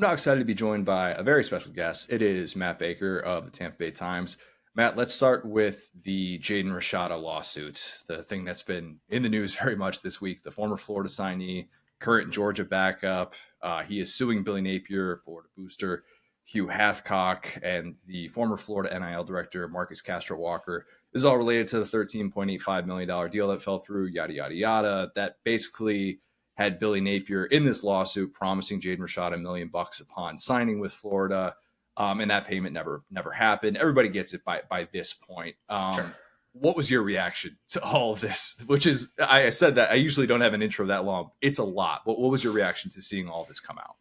I'm now excited to be joined by a very special guest. It is Matt Baker of the Tampa Bay Times. Matt, let's start with the Jaden Rashada lawsuit, the thing that's been in the news very much this week. The former Florida signee, current Georgia backup, he is suing Billy Napier, Florida booster, Hugh Hathcock, and the former Florida NIL director, Marcus Castro Walker. This is all related to the $13.85 million deal that fell through, yada, yada, yada. That basically had Billy Napier in this lawsuit promising Jaden Rashada $1 million upon signing with Florida. And that payment never happened. Everybody gets it by this point. Sure. What was your reaction to all of this? Which is, I said that I usually don't have an intro that long. It's a lot. But what was your reaction to seeing all this come out?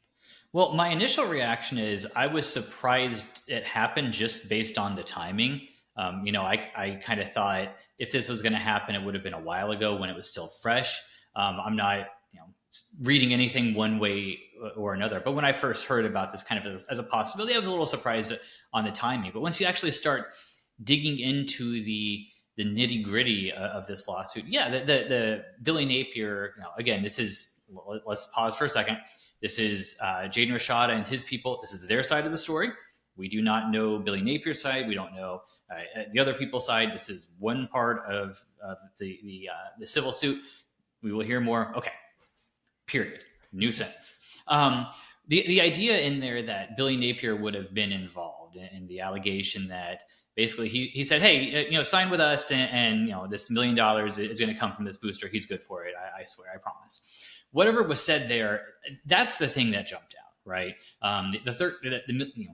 Well, my initial reaction is I was surprised it happened just based on the timing. I kind of thought if this was going to happen, it would have been a while ago when it was still fresh. I'm not, reading anything one way or another. But when I first heard about this kind of as a possibility, I was a little surprised on the timing. But once you actually start digging into the nitty gritty of this lawsuit, the Billy Napier, again, let's pause for a second. This is Jaden Rashada and his people. This is their side of the story. We do not know Billy Napier's side. We don't know the other people's side. This is one part of the civil suit. We will hear more. Okay. Period. New sentence. The idea in there that Billy Napier would have been involved in the allegation that basically he said, hey, sign with us and this $1 million is going to come from this booster. He's good for it. I swear, I promise. Whatever was said there, that's the thing that jumped out, right? The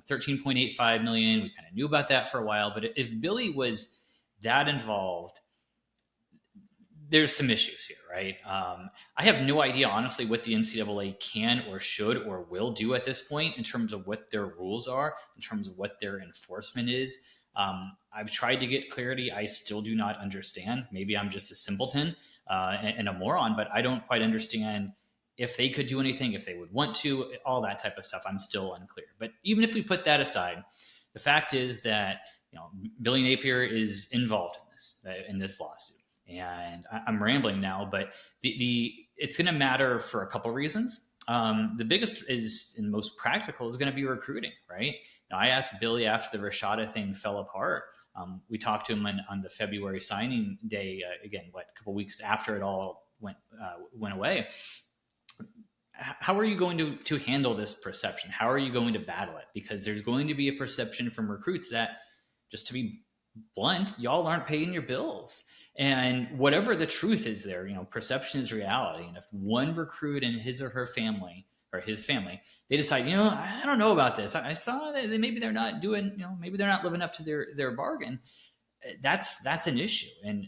13.85 million, we kind of knew about that for a while, but if Billy was that involved, there's some issues here, right? I have no idea, honestly, what the NCAA can or should or will do at this point in terms of what their rules are, in terms of what their enforcement is. I've tried to get clarity. I still do not understand. Maybe I'm just a simpleton and a moron, but I don't quite understand if they could do anything, if they would want to, all that type of stuff. I'm still unclear. But even if we put that aside, the fact is that Billy Napier is involved in this lawsuit. And I'm rambling now, but it's going to matter for a couple reasons. The biggest is and most practical is going to be recruiting, right? Now, I asked Billy after the Rashada thing fell apart. We talked to him on the February signing day, again, a couple weeks after it all went away. How are you going to handle this perception? How are you going to battle it? Because there's going to be a perception from recruits that, just to be blunt, y'all aren't paying your bills. And whatever the truth is there, perception is reality. And if one recruit and his or her family or his family, they decide, I don't know about this. I saw that maybe they're not doing, maybe they're not living up to their bargain. That's an issue. And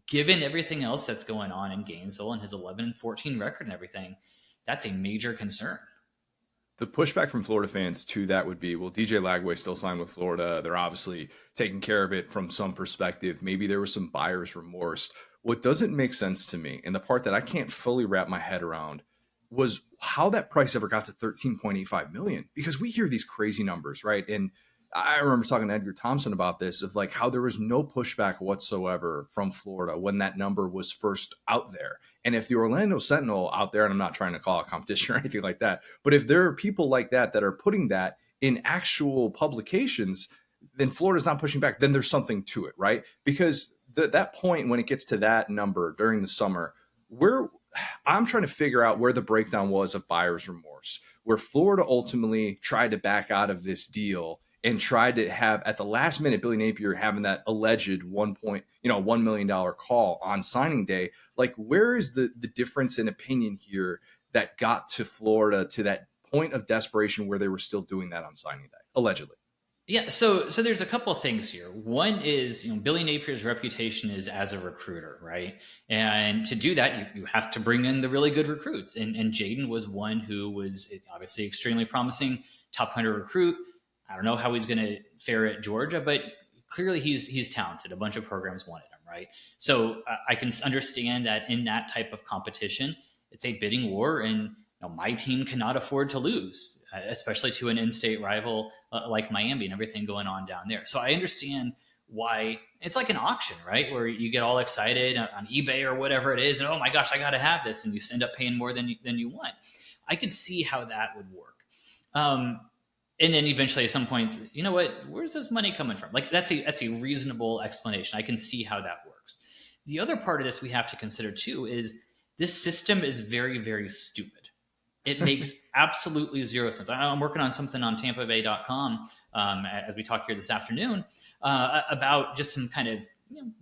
given everything else that's going on in Gainesville and his 11-14 record and everything, that's a major concern. The pushback from Florida fans to that would be, well, DJ Lagway still signed with Florida. They're obviously taking care of it from some perspective. Maybe there was some buyer's remorse. What doesn't make sense to me, and the part that I can't fully wrap my head around, was how that price ever got to $13.85 million. Because we hear these crazy numbers, right? And I remember talking to Edgar Thompson about this, of like how there was no pushback whatsoever from Florida when that number was first out there. And if the Orlando Sentinel out there, and I'm not trying to call it competition or anything like that, but if there are people like that are putting that in actual publications, then Florida's not pushing back, then there's something to it, right? Because that point when it gets to that number during the summer, I'm trying to figure out where the breakdown was of buyer's remorse, where Florida ultimately tried to back out of this deal and tried to have at the last minute Billy Napier having that alleged $1 million call on signing day. Like, where is the difference in opinion here that got to Florida to that point of desperation where they were still doing that on signing day, allegedly? Yeah, so there's a couple of things here. One is, Billy Napier's reputation is as a recruiter, right? And to do that, you have to bring in the really good recruits. And Jaden was one who was obviously extremely promising, top 100 recruit. I don't know how he's going to fare at Georgia, but clearly he's talented. A bunch of programs wanted him, right? So I can understand that in that type of competition, it's a bidding war, and my team cannot afford to lose, especially to an in-state rival like Miami and everything going on down there. So I understand why it's like an auction, right? Where you get all excited on eBay or whatever it is, and oh my gosh, I got to have this, and you end up paying more than you want. I could see how that would work. And then eventually at some point, you know what, where's this money coming from? Like that's a reasonable explanation. I can see how that works. The other part of this we have to consider too is this system is very, very stupid. It makes absolutely zero sense. I'm working on something on tampabay.com as we talk here this afternoon about just some kind of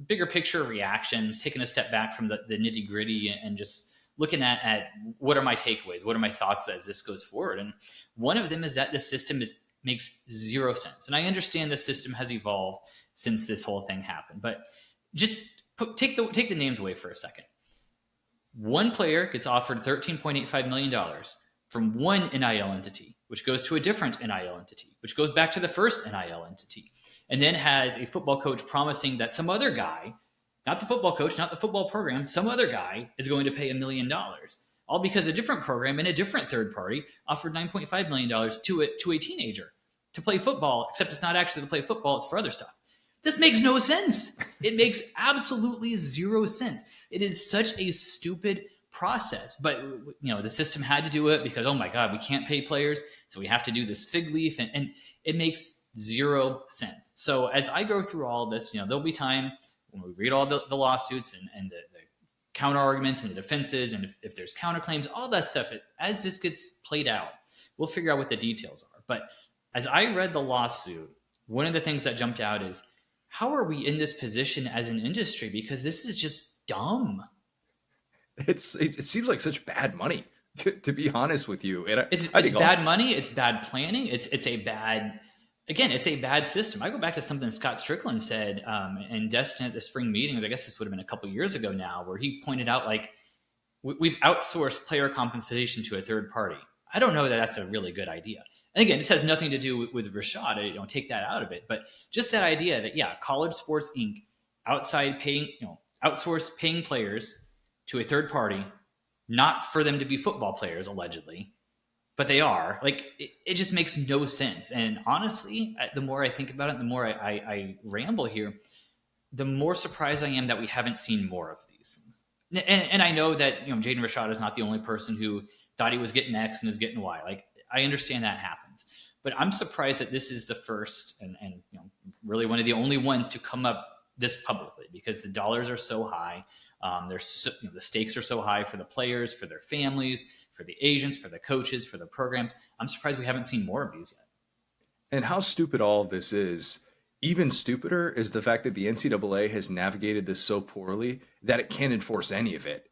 bigger picture reactions, taking a step back from the nitty gritty and just looking at what are my takeaways, what are my thoughts as this goes forward. And one of them is that the system makes zero sense. And I understand the system has evolved since this whole thing happened, but just take the names away for a second. One player gets offered $13.85 million from one NIL entity, which goes to a different NIL entity, which goes back to the first NIL entity, and then has a football coach promising that some other guy, not the football coach, not the football program, some other guy is going to pay $1 million, all because a different program and a different third party offered $9.5 million to a teenager to play football, except it's not actually to play football, it's for other stuff. This makes no sense. It makes absolutely zero sense. It is such a stupid process, but the system had to do it because, oh my God, we can't pay players, so we have to do this fig leaf, and it makes zero sense. So as I go through all of this, there'll be time when we read all the lawsuits and the counter arguments and the defenses, and if there's counterclaims, all that stuff, as this gets played out, we'll figure out what the details are. But as I read the lawsuit, one of the things that jumped out is, how are we in this position as an industry? Because this is just dumb. It seems like such bad money, to be honest with you. And it's bad money. It's bad planning. It's a bad system. I go back to something Scott Strickland said in Destin at the spring meetings. I guess this would have been a couple years ago now, where he pointed out, like, we've outsourced player compensation to a third party. I don't know that that's a really good idea. And again, this has nothing to do with Rashada. Take that out of it. But just that idea that, College Sports Inc. outsourced paying players to a third party, not for them to be football players, allegedly, but they are. Like, it just makes no sense. And honestly, the more I think about it, the more I ramble here, the more surprised I am that we haven't seen more of these things. And I know that, Jaden Rashada is not the only person who thought he was getting X and is getting Y. Like, I understand that happens, but I'm surprised that this is the first and really one of the only ones to come up this publicly, because the dollars are so high. The stakes are so high for the players, for their families, for the agents, for the coaches, for the programs. I'm surprised we haven't seen more of these yet. And how stupid all of this is, even stupider is the fact that the NCAA has navigated this so poorly that it can't enforce any of it.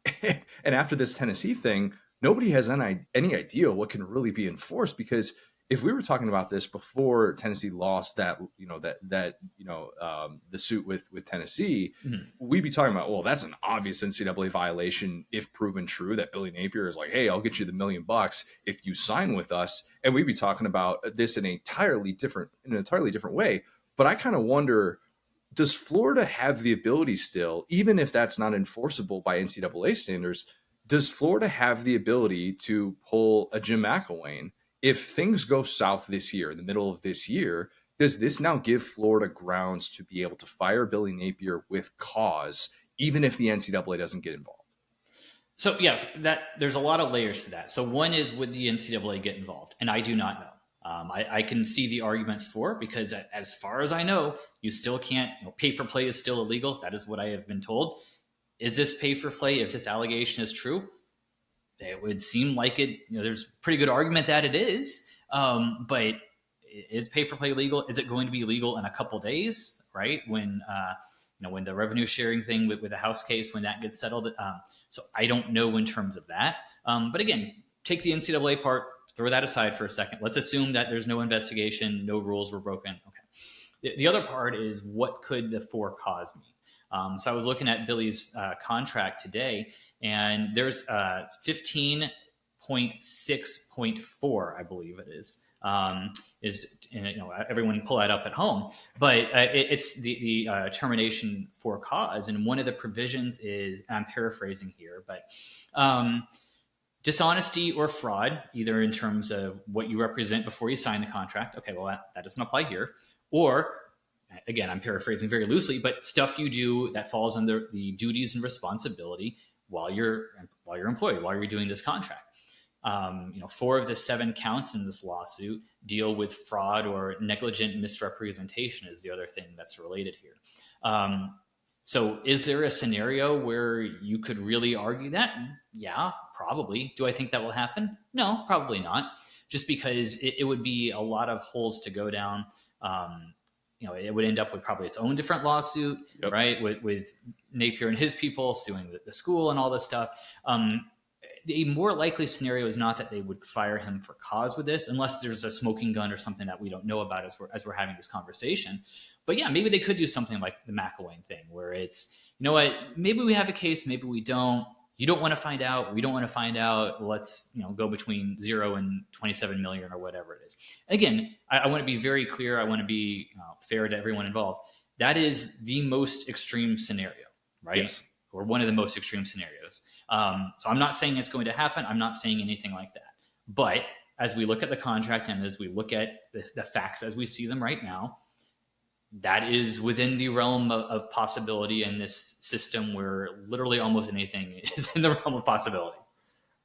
And after this Tennessee thing, nobody has any idea what can really be enforced, because if we were talking about this before Tennessee lost the suit with Tennessee, we'd be talking about, well, that's an obvious NCAA violation if proven true, that Billy Napier is like, hey, I'll get you the $1 million if you sign with us. And we'd be talking about this in an entirely different way. But I kind of wonder, does Florida have the ability still, even if that's not enforceable by NCAA standards, does Florida have the ability to pull a Jim McElwain? If things go south this year, in the middle of this year, does this now give Florida grounds to be able to fire Billy Napier with cause, even if the NCAA doesn't get involved? So there's a lot of layers to that. So one is, would the NCAA get involved? And I do not know. I can see the arguments for it, because as far as I know, you still can't, pay for play is still illegal. That is what I have been told. Is this pay for play? If this allegation is true, it would seem like it. There's a pretty good argument that it is. But is pay for play legal? Is it going to be legal in a couple days? Right, when when the revenue sharing thing with the House case, when that gets settled. So I don't know in terms of that. But again, take the NCAA part, throw that aside for a second. Let's assume that there's no investigation, no rules were broken. Okay. The other part is, what could the for cause mean? So I was looking at Billy's contract today, and there's 15.6.4, I believe it is everyone pull that up at home, but it's the termination for cause. And one of the provisions is, I'm paraphrasing here, but dishonesty or fraud, either in terms of what you represent before you sign the contract. Okay, well, that doesn't apply here. Or, again, I'm paraphrasing very loosely, but stuff you do that falls under the duties and responsibility while you're employed, while you're doing this contract. 4 of the 7 counts in this lawsuit deal with fraud or negligent misrepresentation is the other thing that's related here. So is there a scenario where you could really argue that? Yeah, probably. Do I think that will happen? No, probably not. Just because it would be a lot of holes to go down. It would end up with probably its own different lawsuit, Yep. right? With Napier and his people suing the school and all this stuff. The more likely scenario is not that they would fire him for cause with this, unless there's a smoking gun or something that we don't know about as we're having this conversation. But yeah, maybe they could do something like the McElwain thing, where it's, you know what, maybe we have a case, maybe we don't. You don't want to find out. We don't want to find out. Let's go between 0 and 27 million or whatever it is. Again, I want to be very clear. I want to be fair to everyone involved. That is the most extreme scenario, right? Yes. Or one of the most extreme scenarios. So I'm not saying it's going to happen. I'm not saying anything like that. But as we look at the contract and as we look at the facts as we see them right now, that is within the realm of possibility in this system where literally almost anything is in the realm of possibility.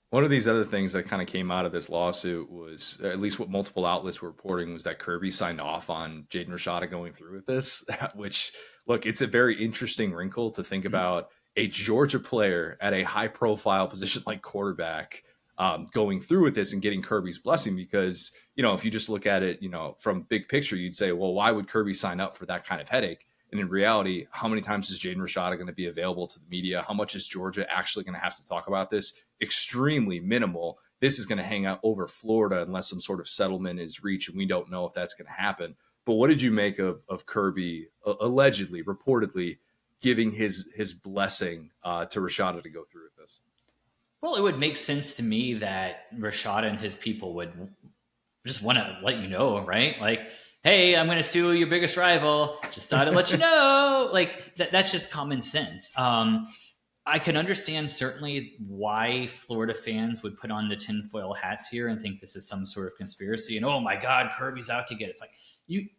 One of these other things that kind of came out of this lawsuit was, at least what multiple outlets were reporting, was that Kirby signed off on Jaden Rashada going through with this, which, look, it's a very interesting wrinkle to think about a Georgia player at a high profile position like quarterback going through with this and getting Kirby's blessing, because, if you just look at it, from big picture, you'd say, well, why would Kirby sign up for that kind of headache? And in reality, how many times is Jaden Rashada going to be available to the media? How much is Georgia actually going to have to talk about this? Extremely minimal. This is going to hang out over Florida unless some sort of settlement is reached, and we don't know if that's going to happen. But what did you make of Kirby allegedly, reportedly giving his blessing to Rashada to go through with this? Well, it would make sense to me that Rashada and his people would just want to let you know, right? Like, hey, I'm going to sue your biggest rival. Just thought I'd let you know. Like, that's just common sense. I can understand certainly why Florida fans would put on the tinfoil hats here and think this is some sort of conspiracy. And, oh my God, Kirby's out to get it. It's like,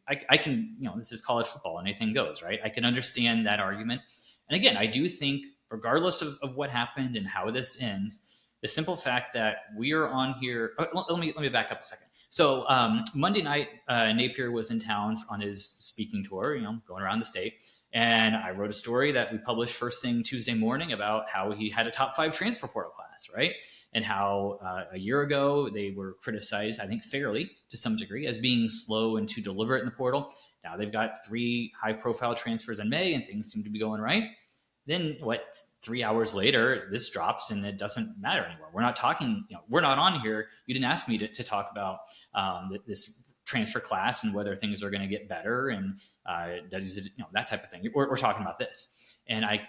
I can, this is college football. Anything goes, right? I can understand that argument. And again, I do think, regardless of what happened and how this ends, the simple fact that we are on here. Let me back up a second. So Monday night, Napier was in town on his speaking tour, going around the state. And I wrote a story that we published first thing Tuesday morning about how he had a top 5 transfer portal class, right? And how a year ago they were criticized, I think fairly to some degree, as being slow and too deliberate in the portal. Now they've got 3 high-profile transfers in May and things seem to be going right. Then 3 hours later, this drops and it doesn't matter anymore. We're not talking, we're not on here. You didn't ask me to talk about this transfer class and whether things are going to get better and that type of thing. We're talking about this. And I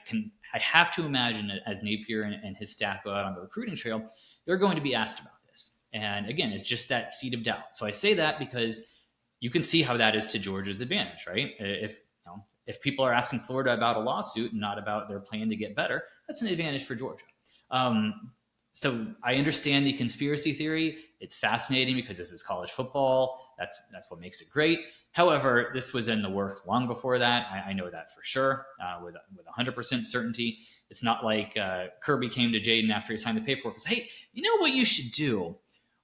have to imagine that as Napier and his staff go out on the recruiting trail, they're going to be asked about this. And again, it's just that seed of doubt. So I say that because you can see how that is to Georgia's advantage, right? If people are asking Florida about a lawsuit and not about their plan to get better, that's an advantage for Georgia. So I understand the conspiracy theory. It's fascinating because this is college football. That's what makes it great. However, this was in the works long before that. I know that for sure, with 100% certainty. It's not like Kirby came to Jaden after he signed the paperwork and said, hey, you know what you should do?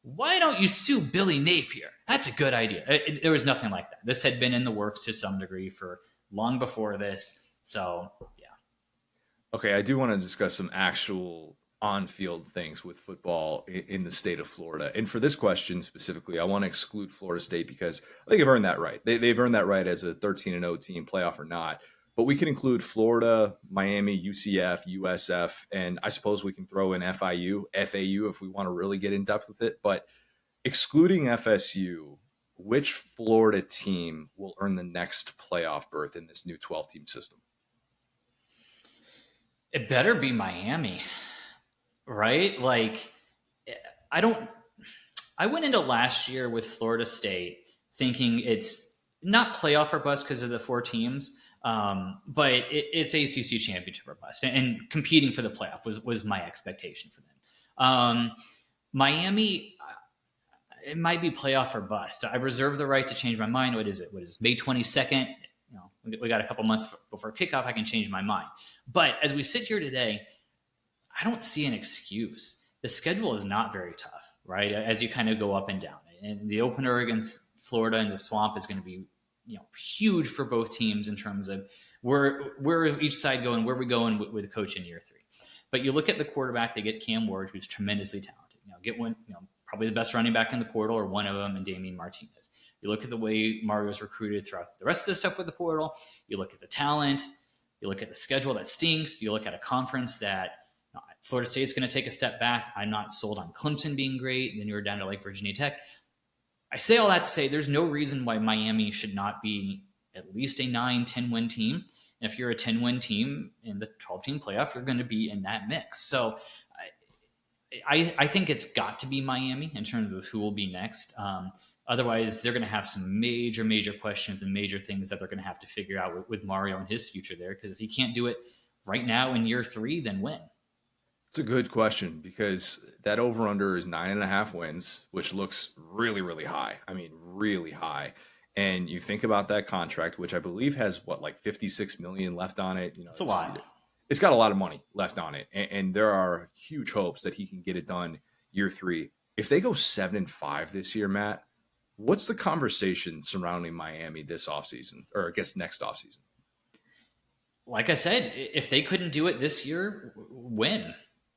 Why don't you sue Billy Napier? That's a good idea. There was nothing like that. This had been in the works to some degree for long before this. So, yeah. Okay, I do want to discuss some actual on-field things with football in the state of Florida. And for this question specifically, I want to exclude Florida State because I think they've earned that right. They've earned that right as a 13-0 team, playoff or not. But we can include Florida, Miami, UCF, USF, and I suppose we can throw in FIU, FAU if we want to really get in depth with it. But excluding FSU, which Florida team will earn the next playoff berth in this new 12-team system? It better be Miami, right? Like, I went into last year with Florida State thinking it's not playoff or bust because of the 4 teams, but it's ACC championship or bust. And competing for the playoff was my expectation for them. Miami, it might be playoff or bust. I reserve the right to change my mind. What is it? May 22nd? We got a couple months before kickoff. I can change my mind. But as we sit here today, I don't see an excuse. The schedule is not very tough, right? As you kind of go up and down. And the opener against Florida in the Swamp is going to be, huge for both teams in terms of where each side going, where we going with the coach in year 3. But you look at the quarterback, they get Cam Ward, who's tremendously talented. Get one, probably the best running back in the portal, or one of them, and Damian Martinez. You look at the way Mario's recruited throughout the rest of the stuff with the portal. You look at the talent. You look at the schedule that stinks. You look at a conference that Florida State's going to take a step back. I'm not sold on Clemson being great. And then you're down to like Virginia Tech. I say all that to say there's no reason why Miami should not be at least a 9-10 win team. And if you're a 10-win team in the 12-team playoff, you're going to be in that mix. So I think it's got to be Miami in terms of who will be next. Otherwise, they're going to have some major, major questions and major things that they're going to have to figure out with Mario and his future there. Because if he can't do it right now in year 3, then when? It's a good question, because that over-under is 9.5 wins, which looks really, really high. I mean, really high. And you think about that contract, which I believe has like 56 million left on it. It's a lot. It's got a lot of money left on it, and there are huge hopes that he can get it done year 3. If they go 7-5 this year, Matt, what's the conversation surrounding Miami this offseason, or I guess next offseason? Like I said, if they couldn't do it this year, when?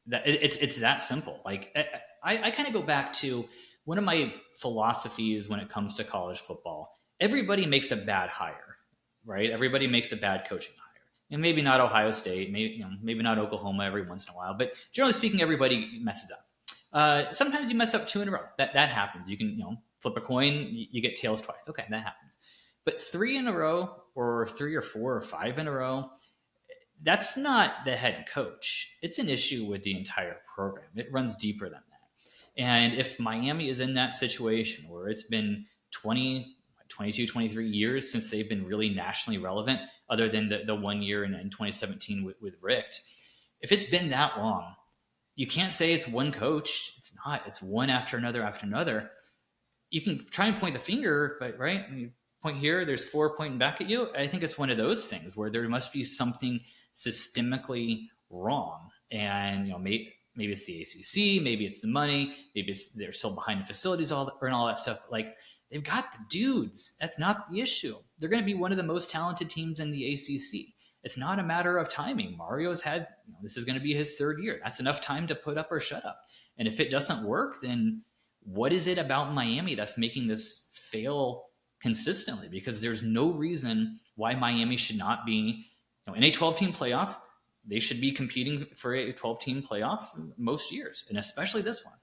It's that simple. Like I kind of go back to one of my philosophies when it comes to college football. Everybody makes a bad hire, right? Everybody makes a bad coaching hire, and maybe not Ohio State, maybe not Oklahoma every once in a while, but generally speaking, everybody messes up. Sometimes you mess up 2 in a row. That happens. You can flip a coin, you get tails twice. Okay, that happens. But 3 in a row, or 3 or 4 or 5 in a row, that's not the head coach. It's an issue with the entire program. It runs deeper than that. And if Miami is in that situation where it's been 20, 22, 23 years since they've been really nationally relevant, other than the 1 year in 2017 with Richt, if it's been that long, you can't say it's one coach. It's not. It's one after another after another. You can try and point the finger, but right, you point here, there's 4 pointing back at you. I think it's one of those things where there must be something systemically wrong. And maybe it's the ACC, maybe it's the money, maybe it's they're still behind in facilities, and all that stuff. But like, they've got the dudes. That's not the issue. They're going to be one of the most talented teams in the ACC. It's not a matter of timing. Mario's had, this is going to be his 3rd year. That's enough time to put up or shut up. And if it doesn't work, then what is it about Miami that's making this fail consistently? Because there's no reason why Miami should not be, in a 12-team playoff. They should be competing for a 12-team playoff most years, and especially this one.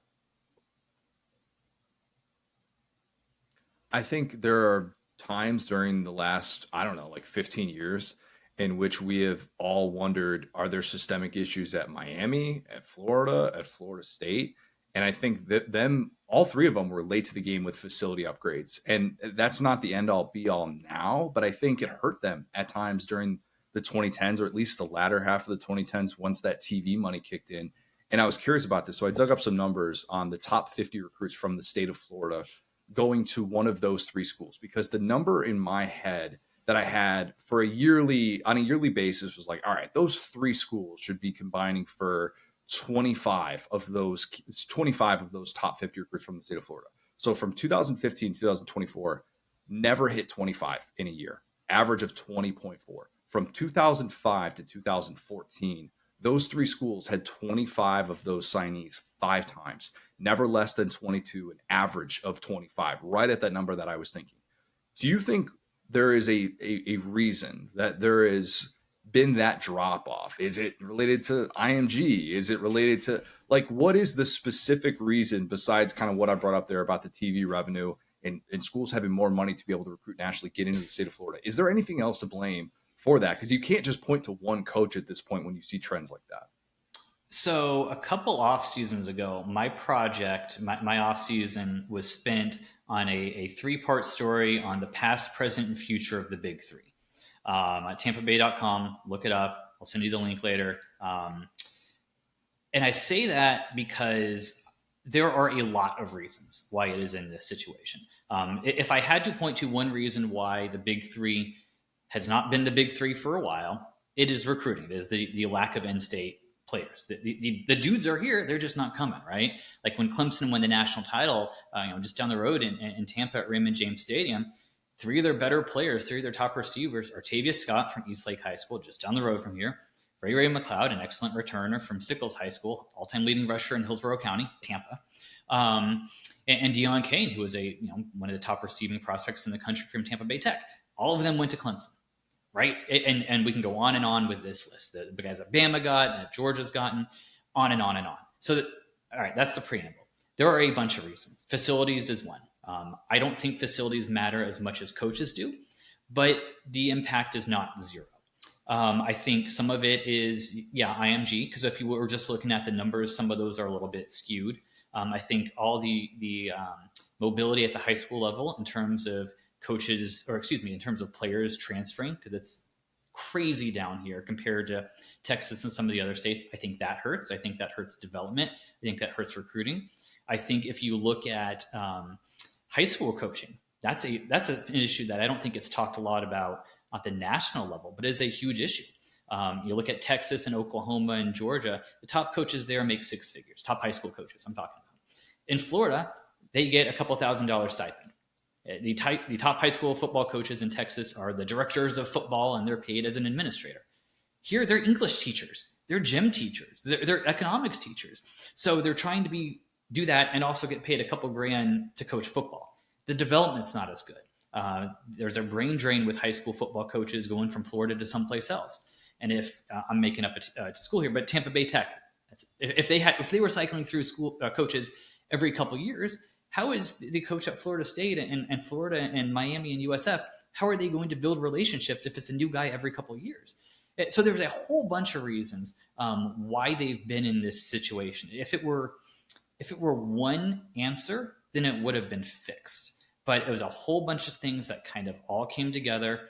I think there are times during the last, 15 years in which we have all wondered, are there systemic issues at Miami, at Florida State? And I think that all 3 of them were late to the game with facility upgrades. And that's not the end all be all now, but I think it hurt them at times during the 2010s, or at least the latter half of the 2010s, once that TV money kicked in. And I was curious about this. So I dug up some numbers on the top 50 recruits from the state of Florida going to one of those 3 schools, because the number in my head that I had for on a yearly basis was like, all right, those 3 schools should be combining for 25 of those top 50 recruits from the state of Florida. So from 2015 to 2024, never hit 25 in a year, average of 20.4. From 2005 to 2014, those 3 schools had 25 of those signees 5 times, never less than 22, an average of 25, right at that number that I was thinking. Do you think there is a reason that there has been that drop off? Is it related to IMG? Is it related to, what is the specific reason besides kind of what I brought up there about the TV revenue and schools having more money to be able to recruit nationally, get into the state of Florida? Is there anything else to blame for that? Because you can't just point to one coach at this point when you see trends like that. So a couple off seasons ago, my project, my off season was spent on a 3-part story on the past, present, and future of the Big 3. At tampabay.com, look it up. I'll send you the link later. And I say that because there are a lot of reasons why it is in this situation. If I had to point to one reason why the Big 3 has not been the Big 3 for a while, it is recruiting. It is the lack of in-state players. The dudes are here, they're just not coming, right? Like when Clemson won the national title, just down the road in Tampa at Raymond James Stadium, three of their better players, three of their top receivers, Artavius Scott from Eastlake High School, just down the road from here, Ray McLeod, an excellent returner from Sickles High School, all-time leading rusher in Hillsborough County, Tampa, and Deion Kane, who was one of the top receiving prospects in the country from Tampa Bay Tech. All of them went to Clemson, right? And we can go on and on with this list. The guys that Bama got, and that Georgia's gotten, on and on and on. So, all right, that's the preamble. There are a bunch of reasons. Facilities is one. I don't think facilities matter as much as coaches do, but the impact is not zero. I think some of it is, IMG, because if you were just looking at the numbers, some of those are a little bit skewed. I think all the mobility at the high school level in terms of in terms of players transferring, because it's crazy down here compared to Texas and some of the other states, I think that hurts. I think that hurts development. I think that hurts recruiting. I think if you look at high school coaching, that's an issue that I don't think it's talked a lot about at the national level, but it is a huge issue. You look at Texas and Oklahoma and Georgia, the top coaches there make six figures, top high school coaches I'm talking about. In Florida, they get a couple $1,000 stipend. The top high school football coaches in Texas are the directors of football, and they're paid as an administrator. Here, they're English teachers, they're gym teachers, they're economics teachers. So they're trying to do that and also get paid a couple grand to coach football. The development's not as good. There's a brain drain with high school football coaches going from Florida to someplace else. And if I'm making up a school here, but Tampa Bay Tech, if they were cycling through school coaches every couple years, how is the coach at Florida State and Florida and Miami and USF, how are they going to build relationships if it's a new guy every couple of years? So there's a whole bunch of reasons why they've been in this situation. If it were one answer, then it would have been fixed. But it was a whole bunch of things that kind of all came together.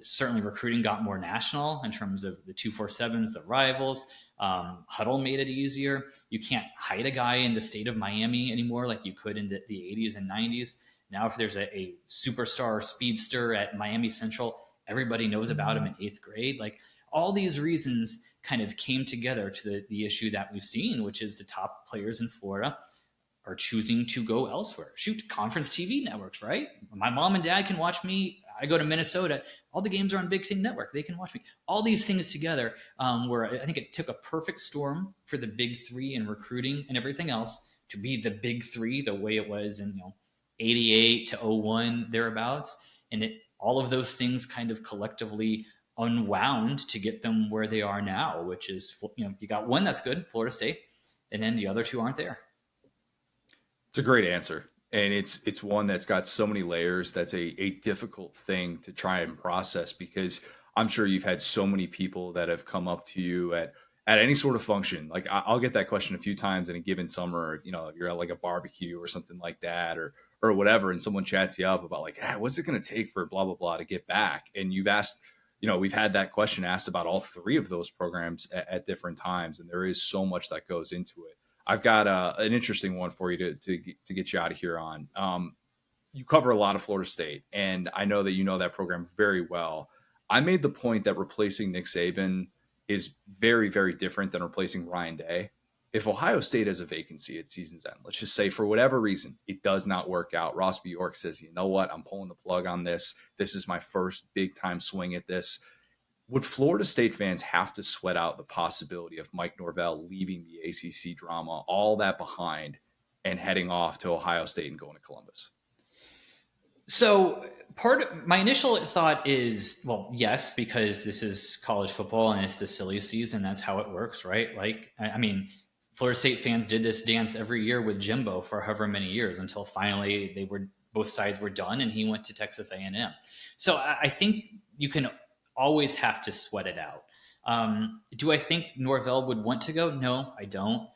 Certainly recruiting got more national in terms of the 247s, the rivals. Huddle made it easier. You can't hide a guy in the state of Miami anymore like you could in the 80s and 90s. Now, if there's a superstar speedster at Miami Central, everybody knows about him in 8th grade. Like, all these reasons kind of came together to the issue that we've seen, which is the top players in Florida are choosing to go elsewhere. Shoot, conference TV networks, right? My mom and dad can watch me. I go to Minnesota. All the games are on Big Ten Network. They can watch me. All these things together, where I think it took a perfect storm for the big three in recruiting and everything else to be the big three the way it was in 88 to 01, thereabouts. And all of those things kind of collectively unwound to get them where they are now, which is, you got one that's good, Florida State, and then the other two aren't there. It's a great answer. And it's one that's got so many layers. That's a difficult thing to try and process, because I'm sure you've had so many people that have come up to you at any sort of function. Like, I'll get that question a few times in a given summer, you're at like a barbecue or something like that, or whatever. And someone chats you up about like, what's it going to take for blah, blah, blah to get back? And you've asked, we've had that question asked about all three of those programs at different times. And there is so much that goes into it. I've got an interesting one for you to get you out of here on. You cover a lot of Florida State, and I know that you know that program very well. I made the point that replacing Nick Saban is very, very different than replacing Ryan Day. If Ohio State has a vacancy at season's end, let's just say for whatever reason, it does not work out. Ross Bjork says, you know what, I'm pulling the plug on this. This is my first big time swing at this. Would Florida State fans have to sweat out the possibility of Mike Norvell leaving the ACC drama, all that behind, and heading off to Ohio State and going to Columbus? So part of my initial thought is, well, yes, because this is college football and it's the silly season. That's how it works, right? Like, I mean, Florida State fans did this dance every year with Jimbo for however many years until finally both sides were done and he went to Texas A&M. So I think you can always have to sweat it out. Do I think Norvell would want to go? No, I don't.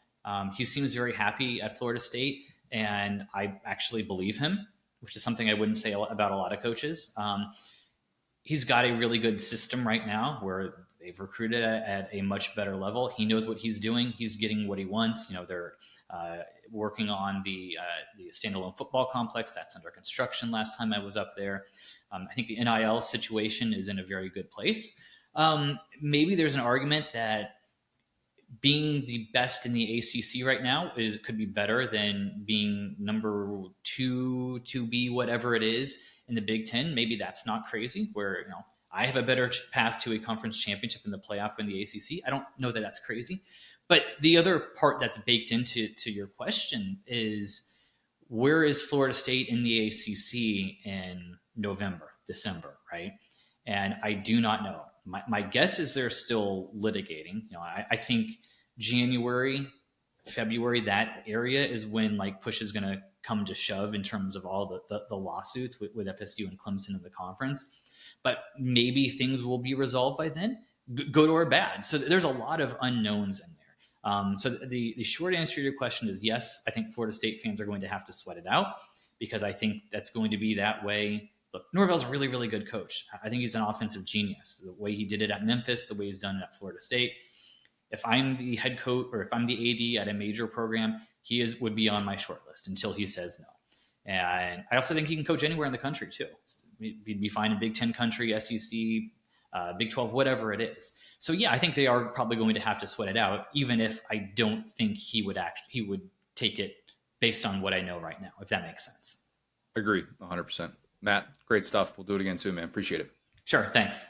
He seems very happy at Florida State, and I actually believe him, which is something I wouldn't say about a lot of coaches. He's got a really good system right now where they've recruited at a much better level. He knows what he's doing. He's getting what he wants. They're working on the standalone football complex that's under construction last time I was up there. I think the NIL situation is in a very good place. Maybe there's an argument that being the best in the ACC right now could be better than being number 2 to be whatever it is in the Big Ten. Maybe that's not crazy. Where I have a better path to a conference championship in the playoff in the ACC. I don't know that that's crazy, but the other part that's baked into your question is, where is Florida State in the ACC in November, December, right? And I do not know. My guess is they're still litigating. I think January, February, that area is when like push is going to come to shove in terms of all the lawsuits with FSU and Clemson in the conference. But maybe things will be resolved by then, good or bad. So there's a lot of unknowns in there. So the short answer to your question is yes. I think Florida State fans are going to have to sweat it out, because I think that's going to be that way. Look, Norvell's a really, really good coach. I think he's an offensive genius. The way he did it at Memphis, the way he's done it at Florida State. If I'm the head coach or if I'm the AD at a major program, would be on my short list until he says no. And I also think he can coach anywhere in the country too. He'd be fine in Big Ten country, SEC, Big 12, whatever it is. So yeah, I think they are probably going to have to sweat it out, even if I don't think he would take it based on what I know right now, if that makes sense. Agree, 100%. Matt, great stuff. We'll do it again soon, man. Appreciate it. Sure, thanks.